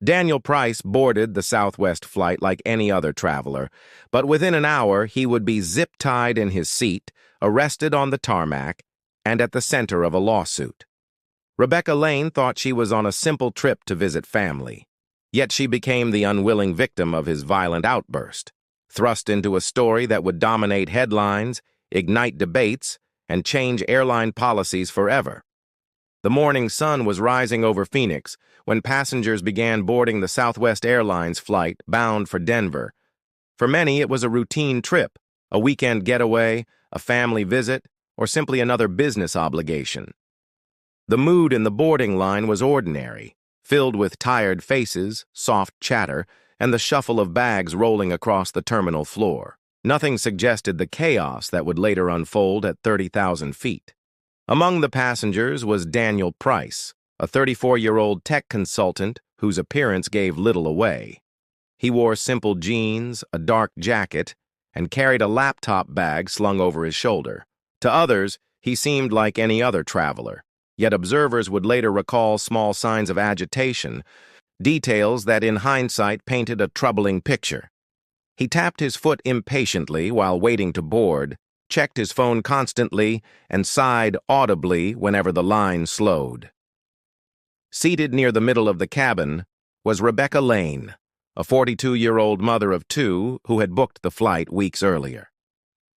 Daniel Price boarded the Southwest flight like any other traveler, but within an hour he would be zip-tied in his seat, arrested on the tarmac, and at the center of a lawsuit. Rebecca Lane thought she was on a simple trip to visit family, yet she became the unwilling victim of his violent outburst, thrust into a story that would dominate headlines, ignite debates, and change airline policies forever. The morning sun was rising over Phoenix when passengers began boarding the Southwest Airlines flight bound for Denver. For many, it was a routine trip, a weekend getaway, a family visit, or simply another business obligation. The mood in the boarding line was ordinary, filled with tired faces, soft chatter, and the shuffle of bags rolling across the terminal floor. Nothing suggested the chaos that would later unfold at 30,000 feet. Among the passengers was Daniel Price, a 34-year-old tech consultant whose appearance gave little away. He wore simple jeans, a dark jacket, and carried a laptop bag slung over his shoulder. To others, he seemed like any other traveler, yet observers would later recall small signs of agitation, details that in hindsight painted a troubling picture. He tapped his foot impatiently while waiting to board, checked his phone constantly, and sighed audibly whenever the line slowed. Seated near the middle of the cabin was Rebecca Lane, a 42-year-old mother of two who had booked the flight weeks earlier.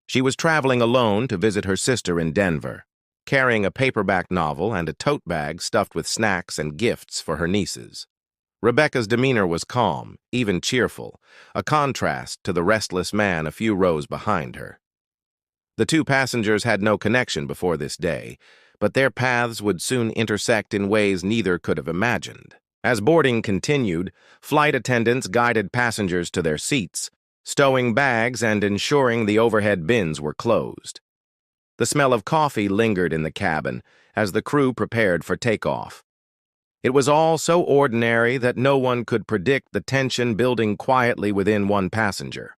She was traveling alone to visit her sister in Denver, carrying a paperback novel and a tote bag stuffed with snacks and gifts for her nieces. Rebecca's demeanor was calm, even cheerful, a contrast to the restless man a few rows behind her. The two passengers had no connection before this day, but their paths would soon intersect in ways neither could have imagined. As boarding continued, flight attendants guided passengers to their seats, stowing bags and ensuring the overhead bins were closed. The smell of coffee lingered in the cabin as the crew prepared for takeoff. It was all so ordinary that no one could predict the tension building quietly within one passenger.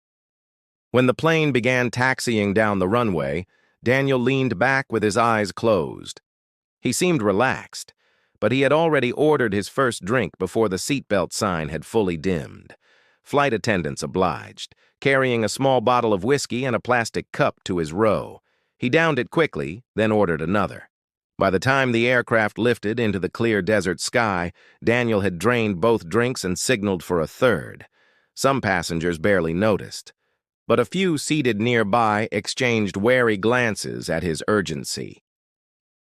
When the plane began taxiing down the runway, Daniel leaned back with his eyes closed. He seemed relaxed, but he had already ordered his first drink before the seatbelt sign had fully dimmed. Flight attendants obliged, carrying a small bottle of whiskey and a plastic cup to his row. He downed it quickly, then ordered another. By the time the aircraft lifted into the clear desert sky, Daniel had drained both drinks and signaled for a third. Some passengers barely noticed, but a few seated nearby exchanged wary glances at his urgency.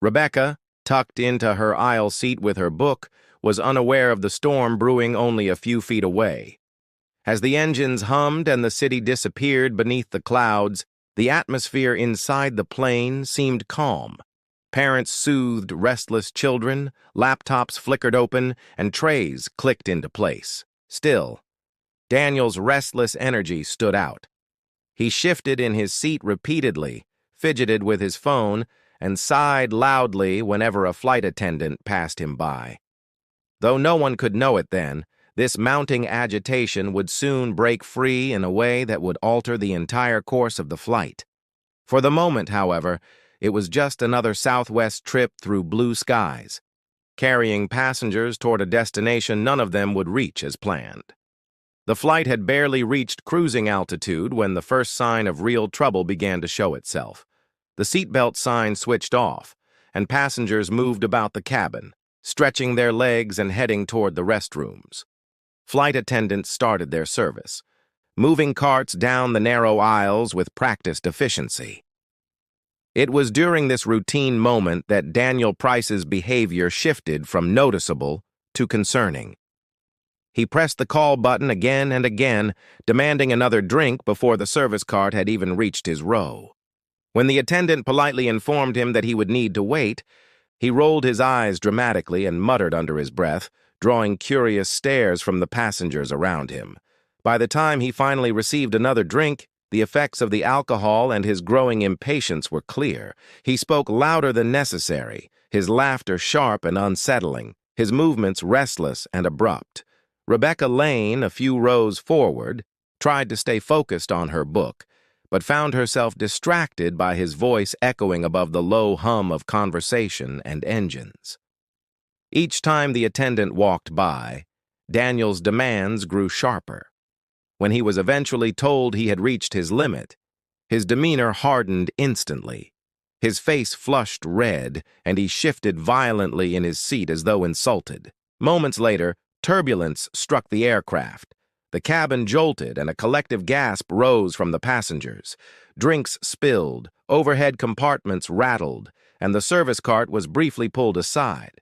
Rebecca, tucked into her aisle seat with her book, was unaware of the storm brewing only a few feet away. As the engines hummed and the city disappeared beneath the clouds, the atmosphere inside the plane seemed calm. Parents soothed restless children, laptops flickered open, and trays clicked into place. Still, Daniel's restless energy stood out. He shifted in his seat repeatedly, fidgeted with his phone, and sighed loudly whenever a flight attendant passed him by. Though no one could know it then, this mounting agitation would soon break free in a way that would alter the entire course of the flight. For the moment, however, it was just another Southwest trip through blue skies, carrying passengers toward a destination none of them would reach as planned. The flight had barely reached cruising altitude when the first sign of real trouble began to show itself. The seatbelt sign switched off, and passengers moved about the cabin, stretching their legs and heading toward the restrooms. Flight attendants started their service, moving carts down the narrow aisles with practiced efficiency. It was during this routine moment that Daniel Price's behavior shifted from noticeable to concerning. He pressed the call button again and again, demanding another drink before the service cart had even reached his row. When the attendant politely informed him that he would need to wait, he rolled his eyes dramatically and muttered under his breath, drawing curious stares from the passengers around him. By the time he finally received another drink, the effects of the alcohol and his growing impatience were clear. He spoke louder than necessary, his laughter sharp and unsettling, his movements restless and abrupt. Rebecca Lane, a few rows forward, tried to stay focused on her book, but found herself distracted by his voice echoing above the low hum of conversation and engines. Each time the attendant walked by, Daniel's demands grew sharper. When he was eventually told he had reached his limit, his demeanor hardened instantly. His face flushed red, and he shifted violently in his seat as though insulted. Moments later, turbulence struck the aircraft. The cabin jolted, and a collective gasp rose from the passengers. Drinks spilled, overhead compartments rattled, and the service cart was briefly pulled aside.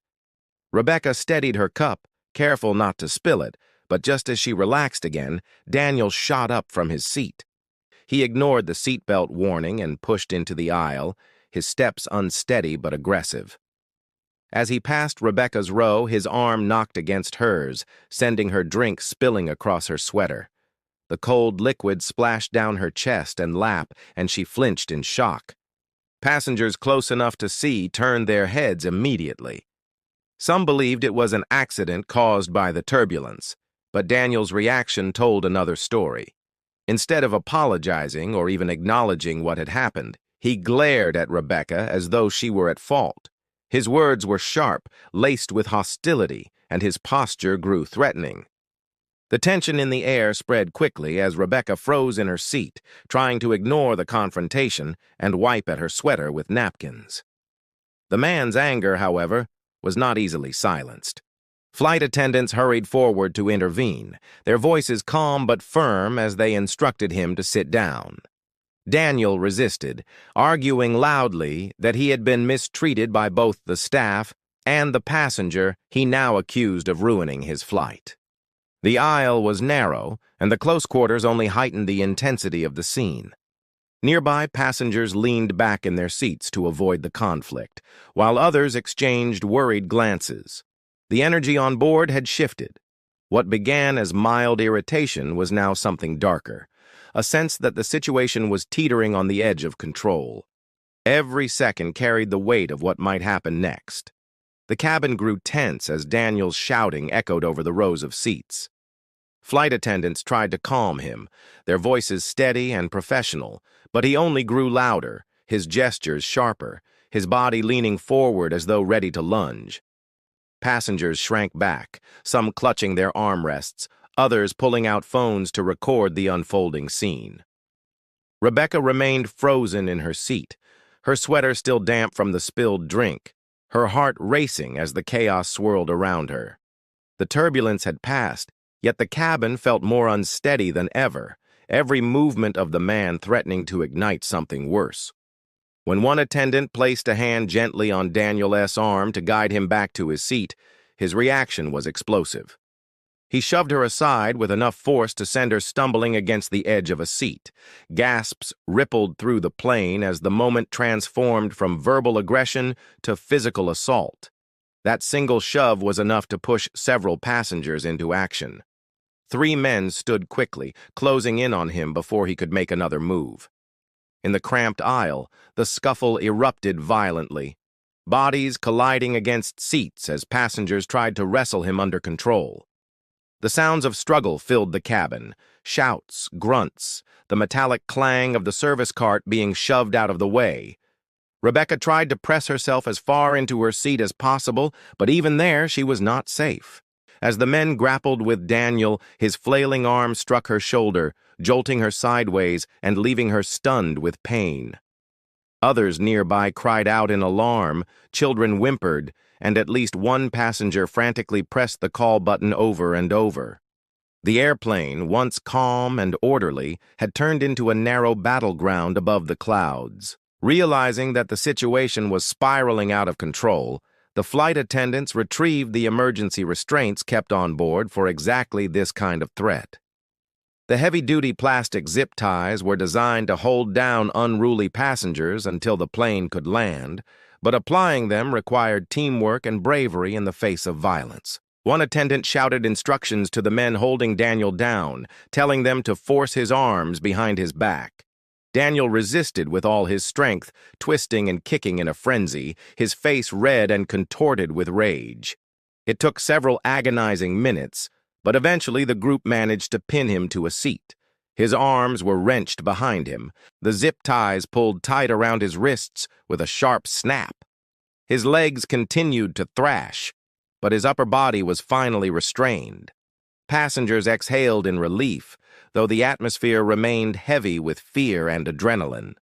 Rebecca steadied her cup, careful not to spill it, but just as she relaxed again, Daniel shot up from his seat. He ignored the seatbelt warning and pushed into the aisle, his steps unsteady but aggressive. As he passed Rebecca's row, his arm knocked against hers, sending her drink spilling across her sweater. The cold liquid splashed down her chest and lap, and she flinched in shock. Passengers close enough to see turned their heads immediately. Some believed it was an accident caused by the turbulence, but Daniel's reaction told another story. Instead of apologizing or even acknowledging what had happened, he glared at Rebecca as though she were at fault. His words were sharp, laced with hostility, and his posture grew threatening. The tension in the air spread quickly as Rebecca froze in her seat, trying to ignore the confrontation and wipe at her sweater with napkins. The man's anger, however, was not easily silenced. Flight attendants hurried forward to intervene, their voices calm but firm as they instructed him to sit down. Daniel resisted, arguing loudly that he had been mistreated by both the staff and the passenger he now accused of ruining his flight. The aisle was narrow, and the close quarters only heightened the intensity of the scene. Nearby, passengers leaned back in their seats to avoid the conflict, while others exchanged worried glances. The energy on board had shifted. What began as mild irritation was now something darker, a sense that the situation was teetering on the edge of control. Every second carried the weight of what might happen next. The cabin grew tense as Daniel's shouting echoed over the rows of seats. Flight attendants tried to calm him, their voices steady and professional, but he only grew louder, his gestures sharper, his body leaning forward as though ready to lunge. Passengers shrank back, some clutching their armrests, others pulling out phones to record the unfolding scene. Rebecca remained frozen in her seat, her sweater still damp from the spilled drink, her heart racing as the chaos swirled around her. The turbulence had passed, yet the cabin felt more unsteady than ever, every movement of the man threatening to ignite something worse. When one attendant placed a hand gently on Daniel's arm to guide him back to his seat, his reaction was explosive. He shoved her aside with enough force to send her stumbling against the edge of a seat. Gasps rippled through the plane as the moment transformed from verbal aggression to physical assault. That single shove was enough to push several passengers into action. 3 men stood quickly, closing in on him before he could make another move. In the cramped aisle, the scuffle erupted violently, bodies colliding against seats as passengers tried to wrestle him under control. The sounds of struggle filled the cabin, shouts, grunts, the metallic clang of the service cart being shoved out of the way. Rebecca tried to press herself as far into her seat as possible, but even there she was not safe. As the men grappled with Daniel, his flailing arm struck her shoulder, jolting her sideways and leaving her stunned with pain. Others nearby cried out in alarm, children whimpered, and at least one passenger frantically pressed the call button over and over. The airplane, once calm and orderly, had turned into a narrow battleground above the clouds. Realizing that the situation was spiraling out of control, the flight attendants retrieved the emergency restraints kept on board for exactly this kind of threat. The heavy-duty plastic zip ties were designed to hold down unruly passengers until the plane could land, but applying them required teamwork and bravery in the face of violence. One attendant shouted instructions to the men holding Daniel down, telling them to force his arms behind his back. Daniel resisted with all his strength, twisting and kicking in a frenzy, his face red and contorted with rage. It took several agonizing minutes, but eventually the group managed to pin him to a seat. His arms were wrenched behind him, the zip ties pulled tight around his wrists with a sharp snap. His legs continued to thrash, but his upper body was finally restrained. Passengers exhaled in relief, though the atmosphere remained heavy with fear and adrenaline.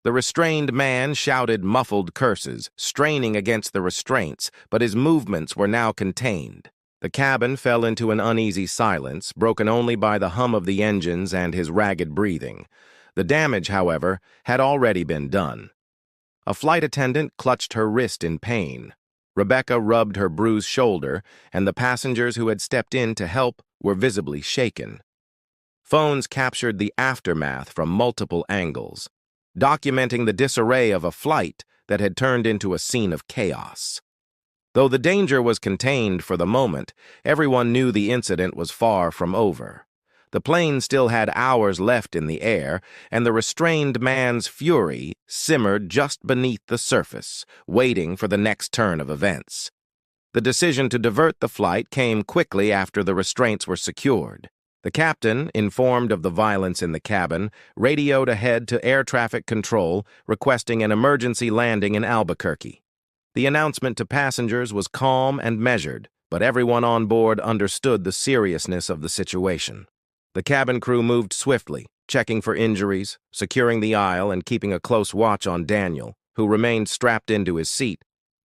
The restrained man shouted muffled curses, straining against the restraints, but his movements were now contained. The cabin fell into an uneasy silence, broken only by the hum of the engines and his ragged breathing. The damage, however, had already been done. A flight attendant clutched her wrist in pain. Rebecca rubbed her bruised shoulder, and the passengers who had stepped in to help were visibly shaken. Phones captured the aftermath from multiple angles, documenting the disarray of a flight that had turned into a scene of chaos. Though the danger was contained for the moment, everyone knew the incident was far from over. The plane still had hours left in the air, and the restrained man's fury simmered just beneath the surface, waiting for the next turn of events. The decision to divert the flight came quickly after the restraints were secured. The captain, informed of the violence in the cabin, radioed ahead to air traffic control, requesting an emergency landing in Albuquerque. The announcement to passengers was calm and measured, but everyone on board understood the seriousness of the situation. The cabin crew moved swiftly, checking for injuries, securing the aisle, and keeping a close watch on Daniel, who remained strapped into his seat,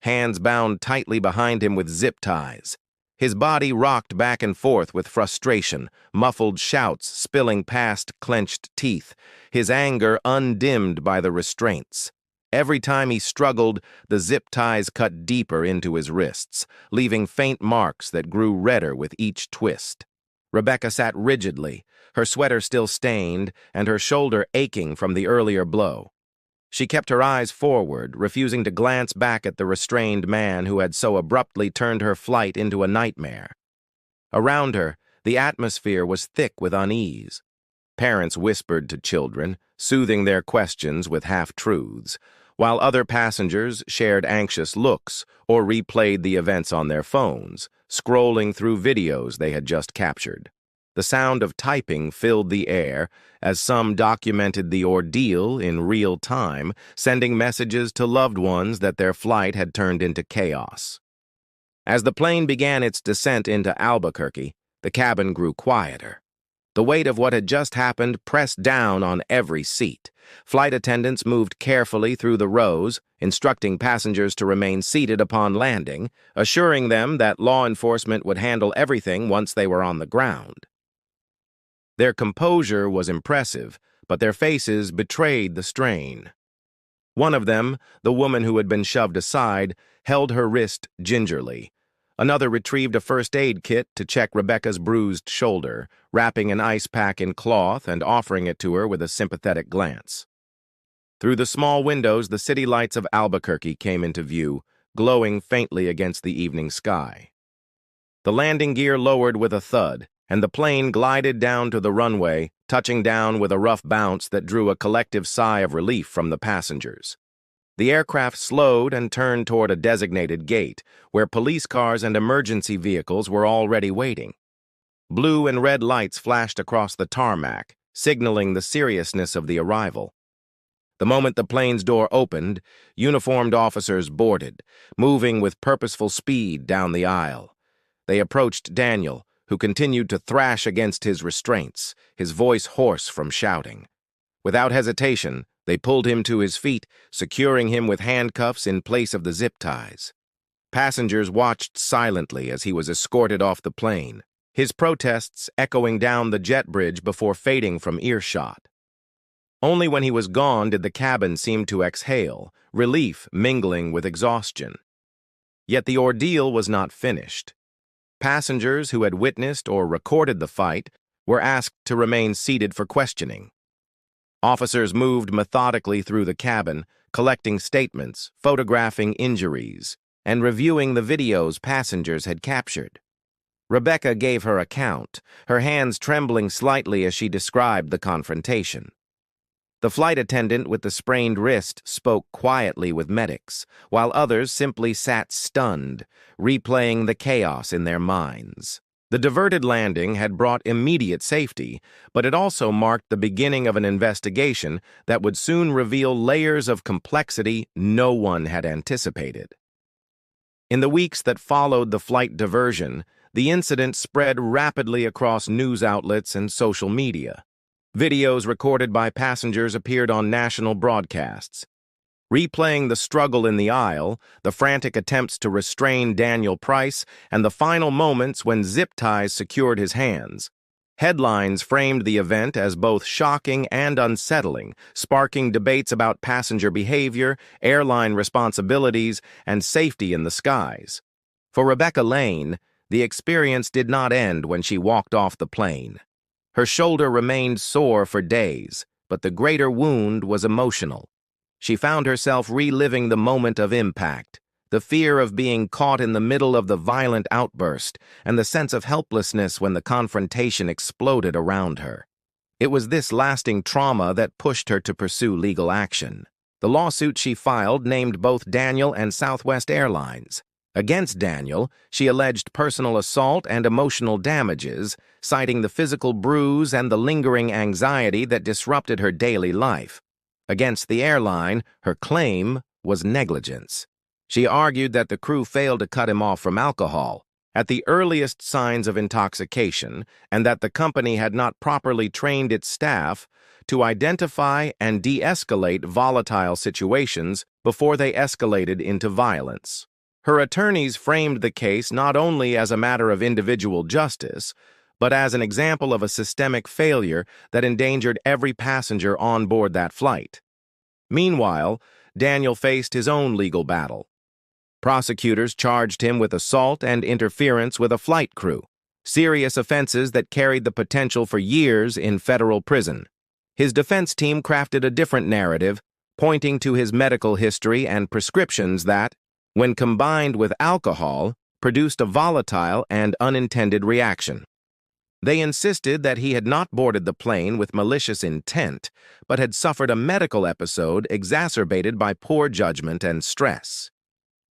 hands bound tightly behind him with zip ties. His body rocked back and forth with frustration, muffled shouts spilling past clenched teeth, his anger undimmed by the restraints. Every time he struggled, the zip ties cut deeper into his wrists, leaving faint marks that grew redder with each twist. Rebecca sat rigidly, her sweater still stained and her shoulder aching from the earlier blow. She kept her eyes forward, refusing to glance back at the restrained man who had so abruptly turned her flight into a nightmare. Around her, the atmosphere was thick with unease. Parents whispered to children, soothing their questions with half-truths, while other passengers shared anxious looks or replayed the events on their phones, scrolling through videos they had just captured. The sound of typing filled the air as some documented the ordeal in real time, sending messages to loved ones that their flight had turned into chaos. As the plane began its descent into Albuquerque, the cabin grew quieter. The weight of what had just happened pressed down on every seat. Flight attendants moved carefully through the rows, instructing passengers to remain seated upon landing, assuring them that law enforcement would handle everything once they were on the ground. Their composure was impressive, but their faces betrayed the strain. One of them, the woman who had been shoved aside, held her wrist gingerly. Another retrieved a first aid kit to check Rebecca's bruised shoulder, wrapping an ice pack in cloth and offering it to her with a sympathetic glance. Through the small windows, the city lights of Albuquerque came into view, glowing faintly against the evening sky. The landing gear lowered with a thud, and the plane glided down to the runway, touching down with a rough bounce that drew a collective sigh of relief from the passengers. The aircraft slowed and turned toward a designated gate, where police cars and emergency vehicles were already waiting. Blue and red lights flashed across the tarmac, signaling the seriousness of the arrival. The moment the plane's door opened, uniformed officers boarded, moving with purposeful speed down the aisle. They approached Daniel, who continued to thrash against his restraints, his voice hoarse from shouting. Without hesitation, they pulled him to his feet, securing him with handcuffs in place of the zip ties. Passengers watched silently as he was escorted off the plane, his protests echoing down the jet bridge before fading from earshot. Only when he was gone did the cabin seem to exhale, relief mingling with exhaustion. Yet the ordeal was not finished. Passengers who had witnessed or recorded the fight were asked to remain seated for questioning. Officers moved methodically through the cabin, collecting statements, photographing injuries, and reviewing the videos passengers had captured. Rebecca gave her account, her hands trembling slightly as she described the confrontation. The flight attendant with the sprained wrist spoke quietly with medics, while others simply sat stunned, replaying the chaos in their minds. The diverted landing had brought immediate safety, but it also marked the beginning of an investigation that would soon reveal layers of complexity no one had anticipated. In the weeks that followed the flight diversion, The incident spread rapidly across news outlets and social media. Videos recorded by passengers appeared on national broadcasts, replaying the struggle in the aisle, the frantic attempts to restrain Daniel Price, and the final moments when zip ties secured his hands. Headlines framed the event as both shocking and unsettling, sparking debates about passenger behavior, airline responsibilities, and safety in the skies. For Rebecca Lane, the experience did not end when she walked off the plane. Her shoulder remained sore for days, but the greater wound was emotional. She found herself reliving the moment of impact, the fear of being caught in the middle of the violent outburst, and the sense of helplessness when the confrontation exploded around her. It was this lasting trauma that pushed her to pursue legal action. The lawsuit she filed named both Daniel and Southwest Airlines. Against Daniel, she alleged personal assault and emotional damages, citing the physical bruise and the lingering anxiety that disrupted her daily life. Against the airline, her claim was negligence. She argued that the crew failed to cut him off from alcohol at the earliest signs of intoxication, and that the company had not properly trained its staff to identify and de-escalate volatile situations before they escalated into violence. Her attorneys framed the case not only as a matter of individual justice, but as an example of a systemic failure that endangered every passenger on board that flight. Meanwhile, Daniel faced his own legal battle. Prosecutors charged him with assault and interference with a flight crew, serious offenses that carried the potential for years in federal prison. His defense team crafted a different narrative, pointing to his medical history and prescriptions that, when combined with alcohol, produced a volatile and unintended reaction. They insisted that he had not boarded the plane with malicious intent, but had suffered a medical episode exacerbated by poor judgment and stress.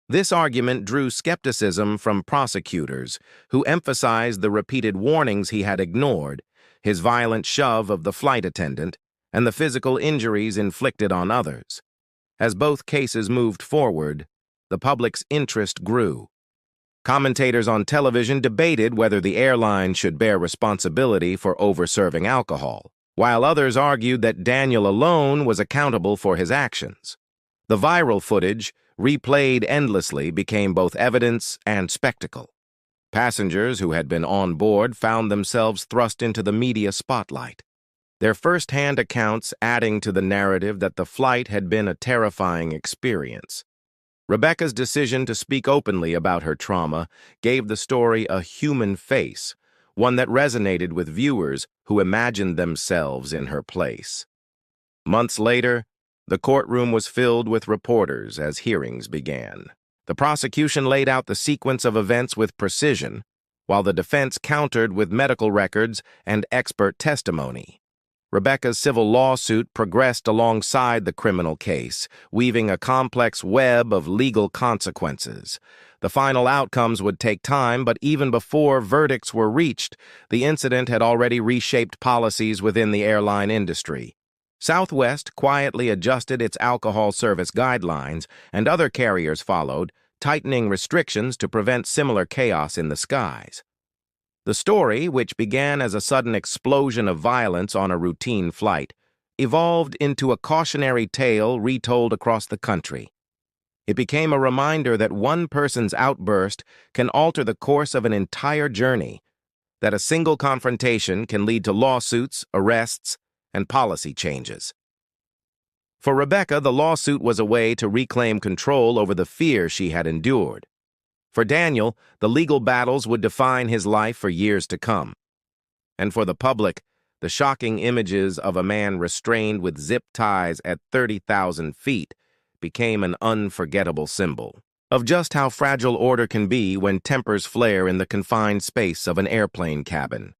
This argument drew skepticism from prosecutors, who emphasized the repeated warnings he had ignored, his violent shove of the flight attendant, and the physical injuries inflicted on others. As both cases moved forward, the public's interest grew. Commentators on television debated whether the airline should bear responsibility for over-serving alcohol, while others argued that Daniel alone was accountable for his actions. The viral footage, replayed endlessly, became both evidence and spectacle. Passengers who had been on board found themselves thrust into the media spotlight, their first-hand accounts adding to the narrative that the flight had been a terrifying experience. Rebecca's decision to speak openly about her trauma gave the story a human face, one that resonated with viewers who imagined themselves in her place. Months later, the courtroom was filled with reporters as hearings began. The prosecution laid out the sequence of events with precision, while the defense countered with medical records and expert testimony. Rebecca's civil lawsuit progressed alongside the criminal case, weaving a complex web of legal consequences. The final outcomes would take time, but even before verdicts were reached, the incident had already reshaped policies within the airline industry. Southwest quietly adjusted its alcohol service guidelines, and other carriers followed, tightening restrictions to prevent similar chaos in the skies. The story, which began as a sudden explosion of violence on a routine flight, evolved into a cautionary tale retold across the country. It became a reminder that one person's outburst can alter the course of an entire journey, that a single confrontation can lead to lawsuits, arrests, and policy changes. For Rebecca, the lawsuit was a way to reclaim control over the fear she had endured. For Daniel, the legal battles would define his life for years to come. And for the public, the shocking images of a man restrained with zip ties at 30,000 feet became an unforgettable symbol of just how fragile order can be when tempers flare in the confined space of an airplane cabin.